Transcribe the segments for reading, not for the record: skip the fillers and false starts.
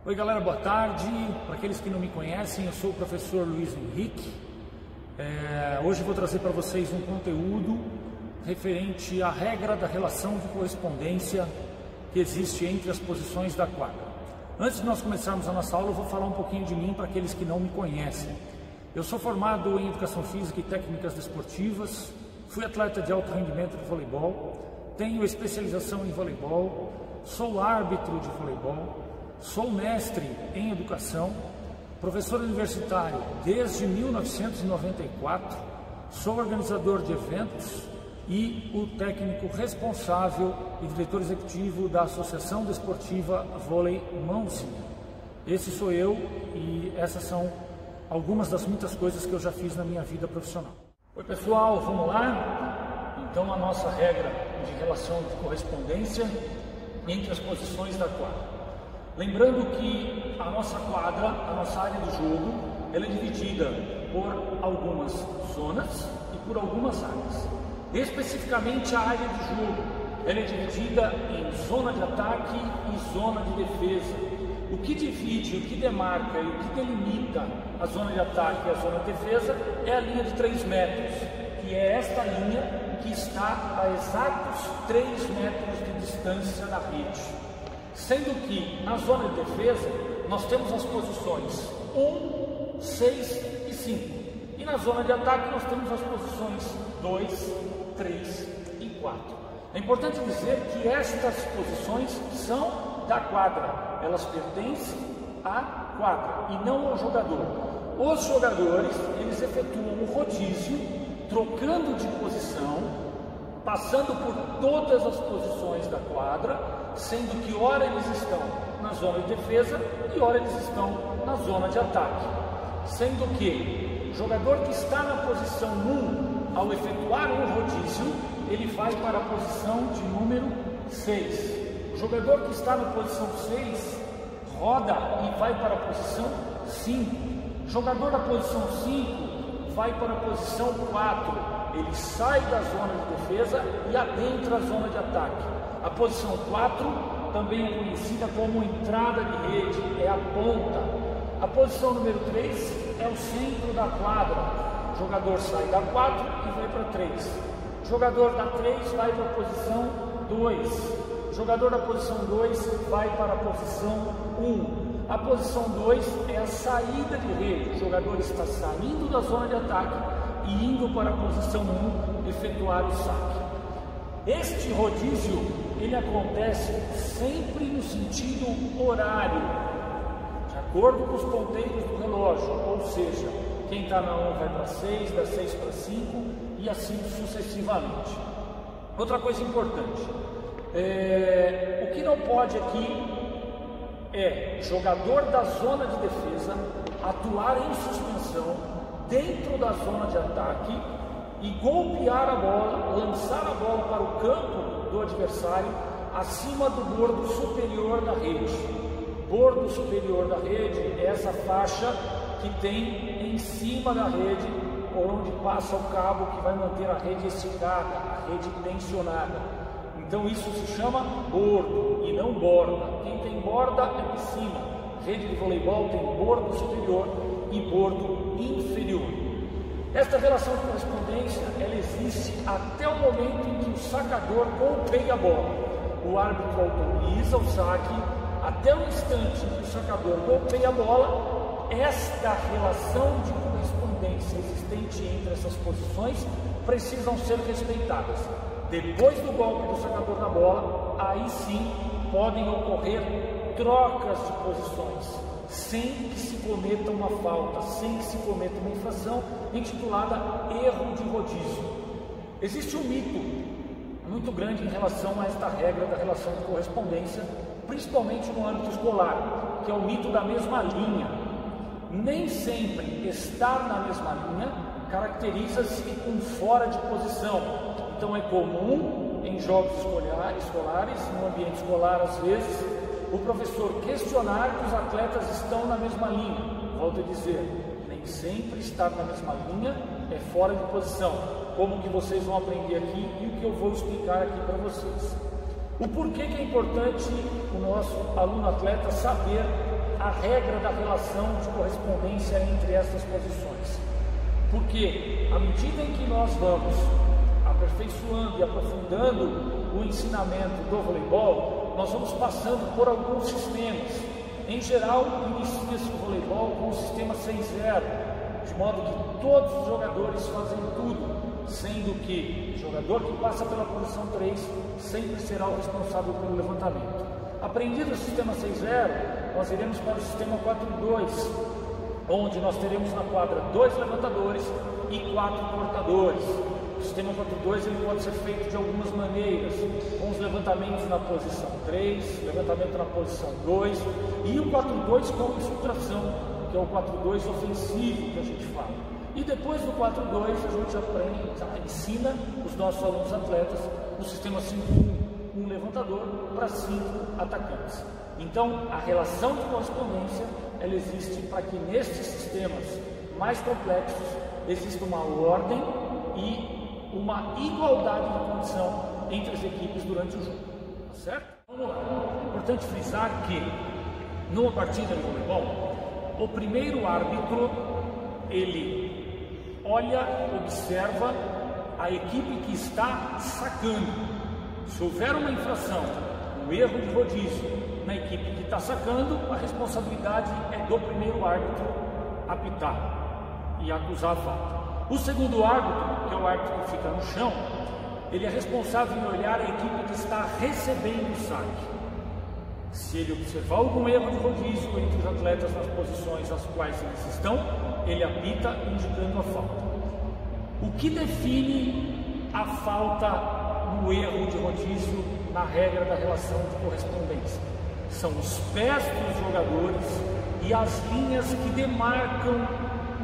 Oi galera, boa tarde. Para aqueles que não me conhecem, eu sou o professor Luiz Henrique. Hoje eu vou trazer para vocês um conteúdo referente à regra da relação de correspondência que existe entre as posições da quadra. Antes de nós começarmos a nossa aula, eu vou falar um pouquinho de mim para aqueles que não me conhecem. Eu sou formado em Educação Física e Técnicas Desportivas, fui atleta de alto rendimento de voleibol, tenho especialização em voleibol, sou árbitro de voleibol, sou mestre em educação, professor universitário desde 1994, sou organizador de eventos e o técnico responsável e diretor executivo da Associação Desportiva Vôlei Mãozinha. Esse sou eu e essas são algumas das muitas coisas que eu já fiz na minha vida profissional. Oi pessoal, vamos lá? Então a nossa regra de relação de correspondência entre as posições da quadra. Lembrando que a nossa quadra, a nossa área de jogo, ela é dividida por algumas zonas e por algumas áreas. Especificamente a área de jogo, ela é dividida em zona de ataque e zona de defesa. O que divide, o que demarca e o que delimita a zona de ataque e a zona de defesa é a linha de 3 metros, que é esta linha que está a exatos 3 metros de distância da rede. Sendo que na zona de defesa nós temos as posições 1, 6 e 5. E na zona de ataque nós temos as posições 2, 3 e 4. É importante dizer que estas posições são da quadra. Elas pertencem à quadra e não ao jogador. Os jogadores, eles efetuam um rodízio, trocando de posição, passando por todas as posições da quadra, sendo que ora eles estão na zona de defesa e ora eles estão na zona de ataque. Sendo que o jogador que está na posição 1, ao efetuar um rodízio, ele vai para a posição de número 6. O jogador que está na posição 6 roda e vai para a posição 5. O jogador da posição 5 vai para a posição 4. Ele sai da zona de defesa e adentra a zona de ataque. A posição 4 também é conhecida como entrada de rede, é a ponta. A posição número 3 é o centro da quadra. O jogador sai da 4 e vai para 3. O jogador da 3 vai para a posição 2. O jogador da posição 2 vai para a posição 1. A posição 2 é a saída de rede. O jogador está saindo da zona de ataque e indo para a posição 1 efetuar o saque. Este rodízio, ele acontece sempre no sentido horário, de acordo com os ponteiros do relógio, ou seja, quem está na 1 vai para 6, da 6 para 5 e assim sucessivamente. Outra coisa importante, o que não pode aqui é jogador da zona de defesa atuar em suspensão dentro da zona de ataque e golpear a bola, lançar a bola para o campo do adversário acima do bordo superior da rede. Bordo superior da rede é essa faixa que tem em cima da rede, por onde passa o cabo que vai manter a rede esticada, a rede tensionada. Então isso se chama bordo e não borda. Quem tem borda é de cima. Rede de voleibol tem bordo superior e bordo inferior. Esta relação de correspondência, ela existe até o momento em que o sacador golpeia a bola. O árbitro autoriza o saque, até o instante em que o sacador golpeia a bola, esta relação de correspondência existente entre essas posições precisam ser respeitadas. Depois do golpe do sacador na bola, aí sim podem ocorrer trocas de posições, sem que se cometa uma falta, sem que se cometa uma infração intitulada erro de rodízio. Existe um mito muito grande em relação a esta regra da relação de correspondência, principalmente no âmbito escolar, que é o mito da mesma linha. Nem sempre estar na mesma linha caracteriza-se com fora de posição. Então é comum em jogos escolares, no ambiente escolar às vezes, o professor questionar que os atletas estão na mesma linha. Volto a dizer, nem sempre estar na mesma linha é fora de posição, como que vocês vão aprender aqui e o que eu vou explicar aqui para vocês. O porquê que é importante o nosso aluno atleta saber a regra da relação de correspondência entre essas posições. Porque à medida em que nós vamos aperfeiçoando e aprofundando o ensinamento do voleibol, nós vamos passando por alguns sistemas. Em geral, inicia-se o voleibol com o sistema 6-0, de modo que todos os jogadores fazem tudo, sendo que o jogador que passa pela posição 3 sempre será o responsável pelo levantamento. Aprendido o sistema 6-0, nós iremos para o sistema 4-2, onde nós teremos na quadra 2 levantadores e 4 cortadores. O sistema 4-2 ele pode ser feito de algumas maneiras, com os levantamentos na posição 3, levantamento na posição 2 e o 4-2 como subtração, que é o 4-2 ofensivo que a gente fala. E depois do 4-2 a gente aprende, ensina os nossos alunos atletas o sistema 5-1, um levantador para 5 atacantes. Então a relação de correspondência ela existe para que nestes sistemas mais complexos exista uma ordem e uma igualdade de condição entre as equipes durante o jogo, tá certo? Vamos lá. É importante frisar que numa partida de voleibol, o primeiro árbitro ele olha, observa a equipe que está sacando. Se houver uma infração, um erro de rodízio na equipe que está sacando, a responsabilidade é do primeiro árbitro apitar e acusar a falta. O segundo árbitro, que é o árbitro que fica no chão, ele é responsável em olhar a equipe que está recebendo o saque. Se ele observar algum erro de rodízio entre os atletas nas posições às quais eles estão, ele apita indicando a falta. O que define a falta no erro de rodízio na regra da relação de correspondência? São os pés dos jogadores e as linhas que demarcam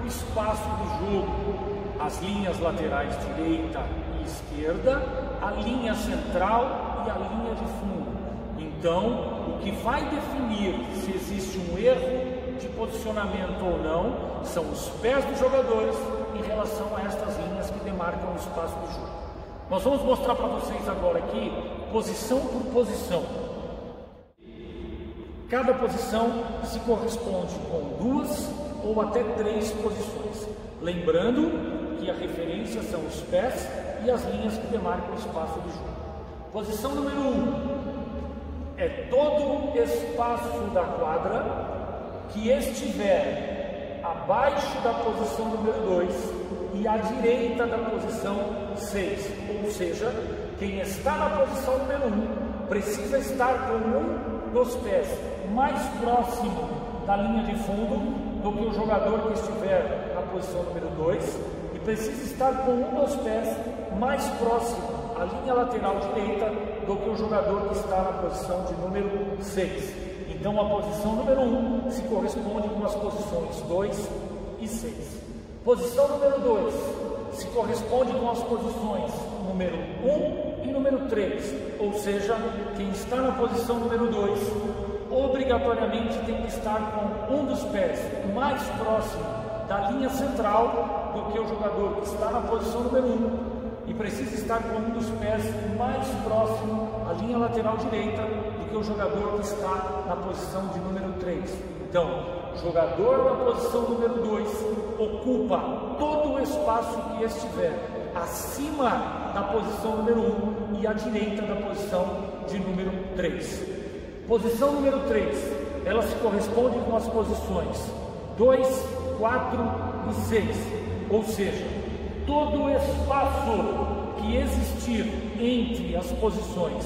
o espaço do jogo. As linhas laterais direita e esquerda, a linha central e a linha de fundo. Então, o que vai definir se existe um erro de posicionamento ou não são os pés dos jogadores em relação a estas linhas que demarcam o espaço do jogo. Nós vamos mostrar para vocês agora aqui, posição por posição. Cada posição se corresponde com 2 ou até 3 posições. Lembrando que a referência são os pés e as linhas que demarcam o espaço do jogo. Posição número 1 é todo o espaço da quadra que estiver abaixo da posição número 2 e à direita da posição 6. Ou seja, quem está na posição número 1 precisa estar com um dos pés mais próximo da linha de fundo do que o jogador que estiver na posição número 2 e precisa estar com um dos pés mais próximo à linha lateral direita do que o jogador que está na posição de número 6. Então a posição número 1 se corresponde com as posições 2 e 6. Posição número 2 se corresponde com as posições número 1 e número 3, ou seja, quem está na posição número 2 obrigatoriamente tem que estar com um dos pés mais próximo da linha central do que o jogador que está na posição número 1 e precisa estar com um dos pés mais próximo à linha lateral direita do que o jogador que está na posição de número 3. Então, o jogador na posição número 2 ocupa todo o espaço que estiver acima da posição número 1 e à direita da posição de número 3. Posição número 3, ela se corresponde com as posições 2, 4 e 6, ou seja, todo o espaço que existir entre as posições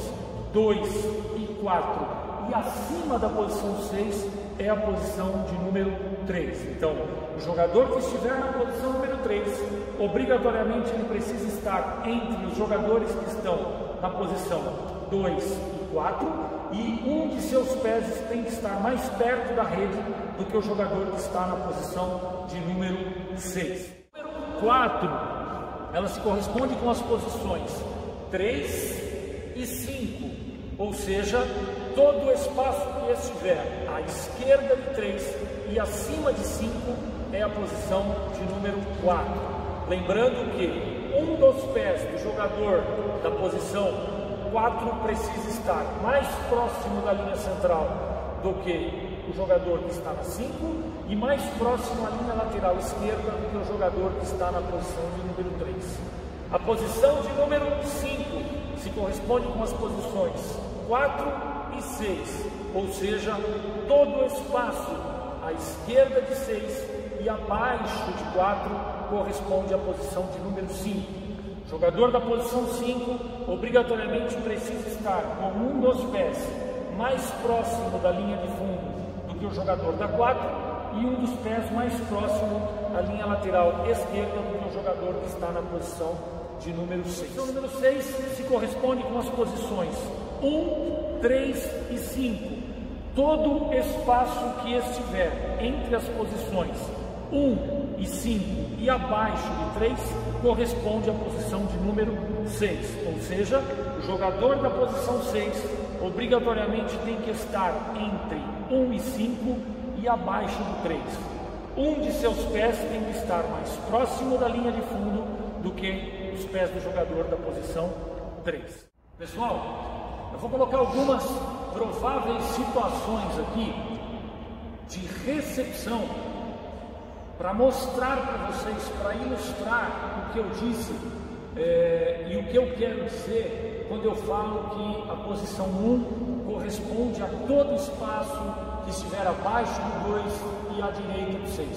2 e 4 e acima da posição 6 é a posição de número 3. Então, o jogador que estiver na posição número 3, obrigatoriamente ele precisa estar entre os jogadores que estão na posição 2 e 4 e um de seus pés tem que estar mais perto da rede do que o jogador que está na posição de número 6. Número 4, ela se corresponde com as posições 3 e 5, ou seja, todo o espaço que estiver à esquerda de 3 e acima de 5 é a posição de número 4. Lembrando que um dos pés do jogador da posição 4 precisa estar mais próximo da linha central do que o jogador que está na 5 e mais próximo à linha lateral esquerda do que o jogador que está na posição de número 3. A posição de número 5 se corresponde com as posições 4 e 6, ou seja, todo o espaço à esquerda de 6 e abaixo de 4 corresponde à posição de número 5. O jogador da posição 5 obrigatoriamente precisa estar com um dos pés mais próximo da linha de fundo do que o jogador da 4 e um dos pés mais próximo à linha lateral esquerda do que o jogador que está na posição de número 6. O número 6 se corresponde com as posições 1, 3 e 5. Todo espaço que estiver entre as posições 1 e 5 e abaixo de 3 corresponde à posição de número 6, ou seja, o jogador da posição 6 obrigatoriamente tem que estar entre 1 e 5 e abaixo do 3. Um de seus pés tem que estar mais próximo da linha de fundo do que os pés do jogador da posição 3. Pessoal, eu vou colocar algumas prováveis situações aqui de recepção para mostrar para vocês, para ilustrar o que eu disse e o que eu quero dizer quando eu falo que a posição 1 corresponde a todo espaço que estiver abaixo do 2 e à direita do 6.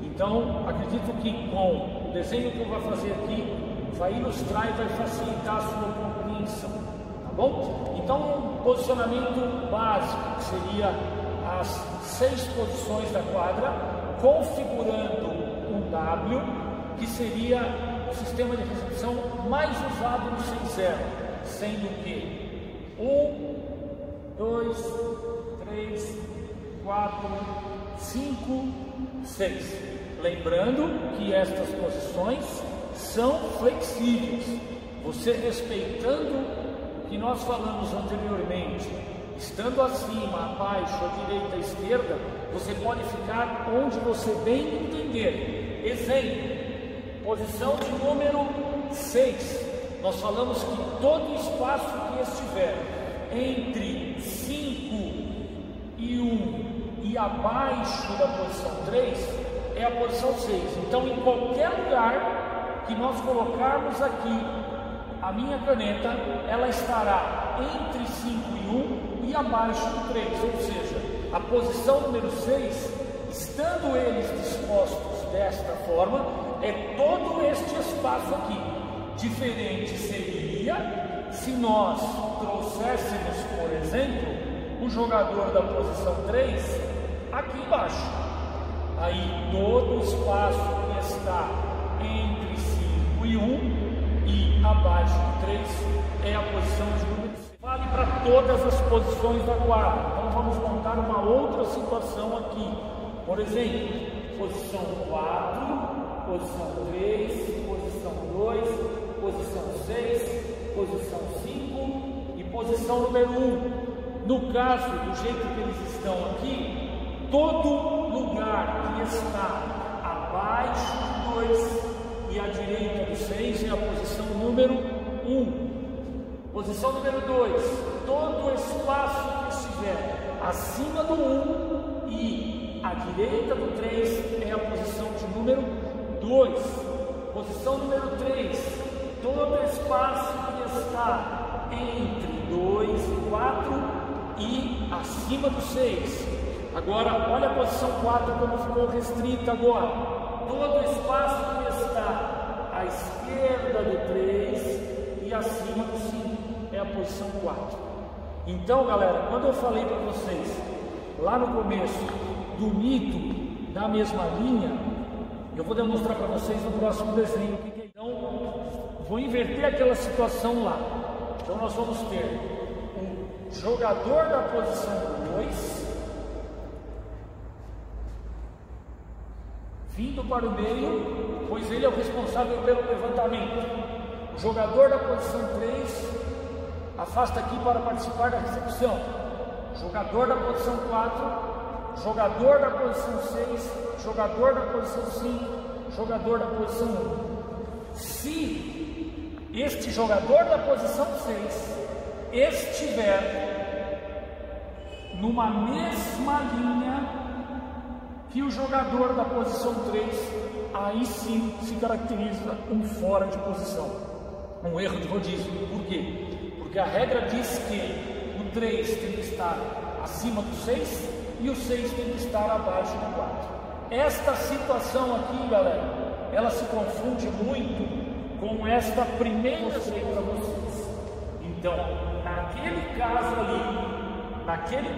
Então, acredito que com o desenho que eu vou fazer aqui, vai ilustrar e vai facilitar a sua compreensão, tá bom? Então, um posicionamento básico, que seria as 6 posições da quadra, configurando um W, que seria o sistema de recepção mais usado no 6-0, sendo que 1, 2, 3, 4, 5, 6. Lembrando que estas posições são flexíveis. Você respeitando o que nós falamos anteriormente, estando acima, abaixo, à direita, à esquerda, você pode ficar onde você bem entender. Exemplo, posição de número 6. Nós falamos que todo espaço que estiver entre 5 e 1 e abaixo da posição 3 é a posição 6. Então, em qualquer lugar que nós colocarmos aqui a minha caneta, ela estará entre 5 e 1 e abaixo do 3, ou seja, a posição número 6, estando eles dispostos desta forma, é todo este espaço aqui. Diferente seria se nós trouxéssemos, por exemplo, o jogador da posição 3 aqui embaixo. Aí todo o espaço que está entre 5 e 1 e abaixo de 3 é a posição de número 6. Vale para todas as posições da quadra. Então vamos montar uma outra situação aqui. Por exemplo, posição 4, posição 3, posição 2, posição 6, posição 5 e posição número 1. No caso, do jeito que eles estão aqui, todo lugar que está abaixo do 2 e à direita do 6 é a posição número 1. Posição número 2, todo o espaço que estiver acima do 1 e à direita do 3 é a posição de número 2. Posição número 3, todo o espaço que está entre 2 e 4 e acima do 6. Agora, olha a posição 4 como ficou restrita agora. Todo o espaço que está à esquerda do 3 e acima do 5 é a posição 4. Então, galera, quando eu falei para vocês lá no começo do mito da mesma linha, eu vou demonstrar para vocês no próximo desenho o que é. Então, vou inverter aquela situação lá. Então, nós vamos ter um jogador da posição 2 vindo para o meio, pois ele é o responsável pelo levantamento. O jogador da posição 3 afasta aqui para participar da recepção. Jogador da posição 4, jogador da posição 6, jogador da posição 5, jogador da posição 1. Se este jogador da posição 6 estiver numa mesma linha que o jogador da posição 3, aí sim se caracteriza um fora de posição, um erro de rodízio. Por quê? Porque a regra diz que o 3 tem que estar acima do 6 e o 6 tem que estar abaixo do 4. Esta situação aqui, galera, ela se confunde muito com esta primeira que eu mostrei para vocês. Então, naquele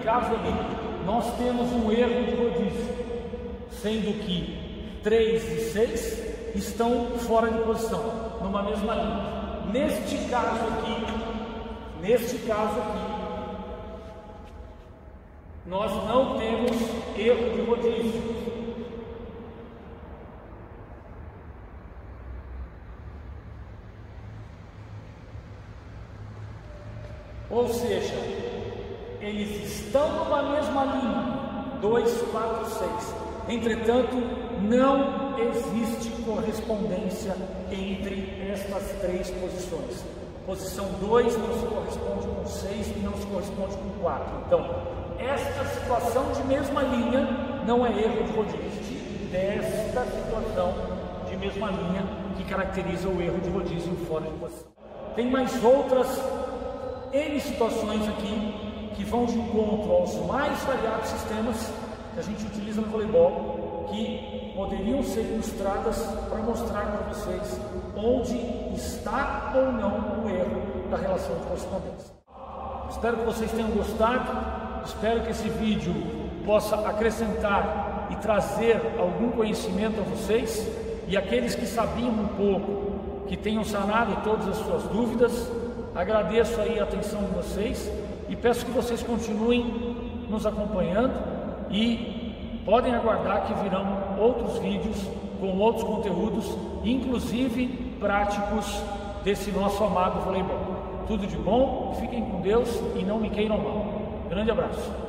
caso ali, nós temos um erro de rodízio, sendo que 3 e 6 estão fora de posição, numa mesma linha. Neste caso aqui, nós não temos erro de rodízio. Ou seja, eles estão numa mesma linha, 2, 4, 6. Entretanto, não existe correspondência entre estas três posições. Posição 2 não se corresponde com 6 e não se corresponde com 4. Então, esta situação de mesma linha não é erro de rodízio. Desta situação de mesma linha que caracteriza o erro de rodízio fora de posição. Tem mais outras N situações aqui que vão de encontro aos mais variados sistemas que a gente utiliza no voleibol, que poderiam ser ilustradas para mostrar para vocês onde está ou não o erro da relação de correspondência. Espero que vocês tenham gostado, espero que esse vídeo possa acrescentar e trazer algum conhecimento a vocês, e aqueles que sabiam um pouco, que tenham sanado todas as suas dúvidas. Agradeço aí a atenção de vocês e peço que vocês continuem nos acompanhando e podem aguardar que virão outros vídeos com outros conteúdos, inclusive práticos desse nosso amado voleibol. Tudo de bom, fiquem com Deus e não me queiram mal. Grande abraço.